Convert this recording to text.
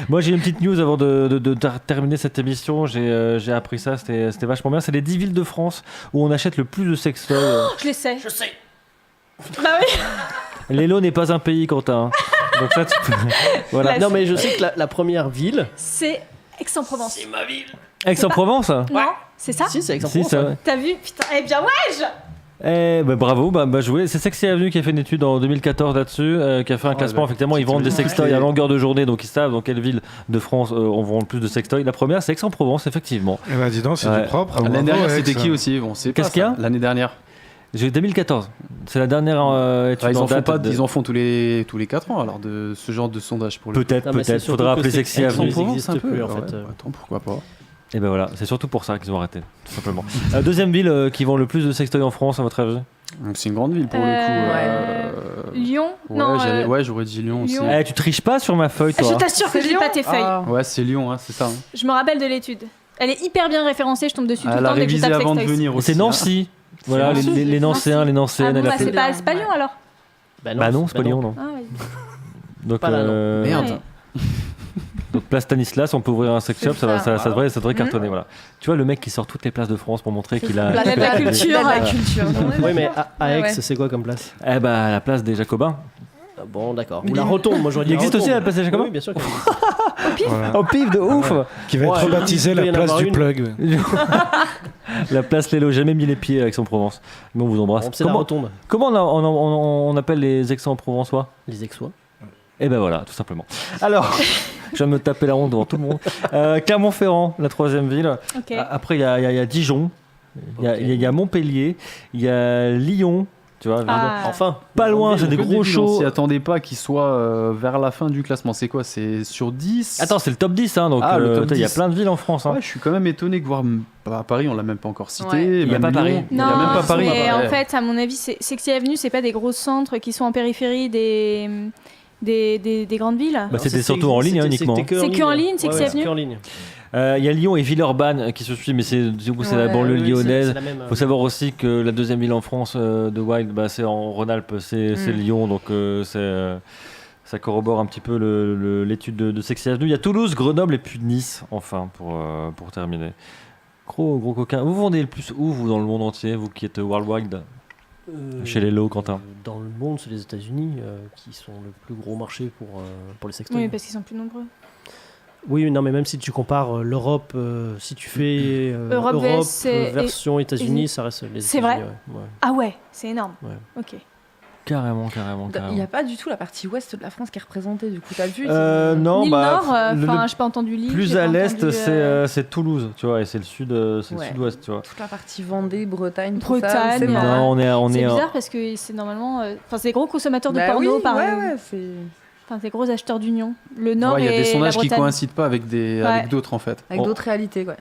Moi, j'ai une petite news avant de terminer cette émission. J'ai appris ça, c'était vachement bien. C'est les 10 villes de France où on achète le plus de sextoys. Je le sais. Je sais. Bah oui. L'Hélo n'est pas un pays, Quentin. Donc ça, tu peux... voilà. Non, mais je sais que la première ville. C'est Aix-en-Provence. C'est ma ville. Aix-en-Provence. Non, c'est ça. Si, c'est Si, Aix-en-Provence. ça. ouais. Ouais. T'as vu? Putain, eh bien ouais. Bravo, joué. C'est Sexy Avenue qui a fait une étude en 2014 là-dessus, qui a fait un classement. Effectivement, ils vendent des sextoys à longueur de journée, donc ils savent dans quelle ville de France on vend le plus de sextoys. La première, c'est Aix-en-Provence, effectivement. Eh ben dis donc, c'est Ouais. du propre. L'année Bravo, dernière, Alex. c'était qui aussi? Bon, c'est Qu'est-ce qu'il y a l'année dernière. J'ai 2014. C'est la dernière étude Ils en en font date pas, de- ils en font tous les 4 ans alors de ce genre de sondage pour le coup. Peut-être, Non, mais c'est peut-être. surtout Faudra que appeler c'est Sexy Avenue. Aix-en-Provence. Existe n'existe plus, en fait. Attends, pourquoi pas. Et ben voilà, c'est surtout pour ça qu'ils ont arrêté, tout simplement. Deuxième ville qui vend le plus de sextoys en France, à votre avis? Donc c'est une grande ville pour le coup. Lyon. Ouais, Non. j'aurais dit Lyon aussi. Lyon. Tu triches pas sur ma feuille, toi. Je t'assure que C'est j'ai pas Lyon. tes feuilles. Ouais, c'est Lyon, hein, c'est ça. Hein. Je me rappelle de l'étude. Elle est hyper bien référencée. Je tombe dessus tout le Elle a temps dès que je révisé tape avant de sextoys. venir aussi. C'est Nancy. Voilà, Nancy. les Nancéens, les Ah Nancéennes. bon, elle a bah, fait... c'est pas Lyon alors. Bah non, c'est pas Lyon, non. Ah, ouais. Donc, Pas là, non. Merde. Ouais. donc place Stanislas, on peut ouvrir un sex shop, C'est ça devrait Mhm. cartonner. Voilà. Tu vois, le mec qui sort toutes les places de France pour montrer qu'il a... Il y a de la culture. La culture. Oui, mais à Aix, Ouais. c'est quoi comme place? Eh bah, la place des Jacobins. Ah, bon, d'accord. Ou la rotonde, moi j'aurais dit. Il existe aussi la place des Jacobins? Oui, bien sûr. qu'il existe. Voilà. Au pif de ouf. Qui va être Ouais, rebaptisée il doit y la en place avoir du une. plug. La place Lélo, jamais mis les pieds à Aix-en-Provence. Mais on vous embrasse. Bon, c'est la rotonde. Comment on appelle les Aix-en-Provençois? Les Aixois. Eh ben voilà, tout simplement. Alors, je viens de me taper la honte devant tout le monde. Clermont-Ferrand, la troisième ville. Ok. Après, il y a Dijon, il y a Montpellier, il y a Lyon. Tu vois, Ah. Enfin. pas loin, c'est des gros On shows. s'y attendait pas qu'il soit vers la fin du classement. C'est quoi? C'est sur 10? Attends, c'est le top 10, hein, donc Le top il y a 10. plein de villes en France. Hein. Ouais, je suis quand même étonné de voir à Paris, on l'a même pas encore cité. Ouais. Il y a même pas Lyon, Paris. Il y Non, a même pas Paris. mais en Ouais. fait, à mon avis, Sexy Avenue, c'est pas des gros centres qui sont en périphérie des grandes villes. Bah, c'était surtout en ligne, hein, uniquement. C'est que en ligne, Sexy c'est Avenue que en ligne. Il y a Lyon et Villeurbanne qui se suivent, mais du coup, c'est la Ouais, banlieue Oui, lyonnaise. c'est la même, Faut savoir aussi que la deuxième ville en France de Wild, c'est en Rhône-Alpes, c'est Lyon, donc ça corrobore un petit peu l'étude de Sexy Avenue. Il y a Toulouse, Grenoble et puis Nice, enfin, pour terminer. Gros coquin. Vous vendez le plus où, vous, dans le monde entier, vous qui êtes worldwide? Chez les lots, Quentin. Dans le monde, c'est les États-Unis qui sont le plus gros marché pour les sextoys. Oui, parce qu'ils sont plus nombreux. Oui, non, mais même si tu compares l'Europe, si tu fais Europe vs, version États-Unis, ça reste les C'est États-Unis. vrai ouais. Ah ouais, c'est énorme. Ouais. Ok. Carrément. Il n'y a pas du tout la partie ouest de la France qui est représentée, du coup, t'as vu? Non, L'île bah, Nord, le- enfin, j'ai pas entendu l'île. plus j'ai à pas l'est, entendu, c'est Toulouse, tu vois, et c'est le sud, c'est Ouais. le sud-ouest, tu vois. Toute la partie Vendée, Bretagne, tout Bretagne, ça, c'est mort. Non, on C'est est bizarre parce que c'est normalement. Enfin, c'est des gros consommateurs de Bah porno oui, par ouais, c'est... Enfin, des gros acheteurs d'union. Le Nord Ouais, il y a et des la sondages qui Bretagne. coïncident pas avec d'autres en fait. Avec Oh. d'autres réalités, quoi.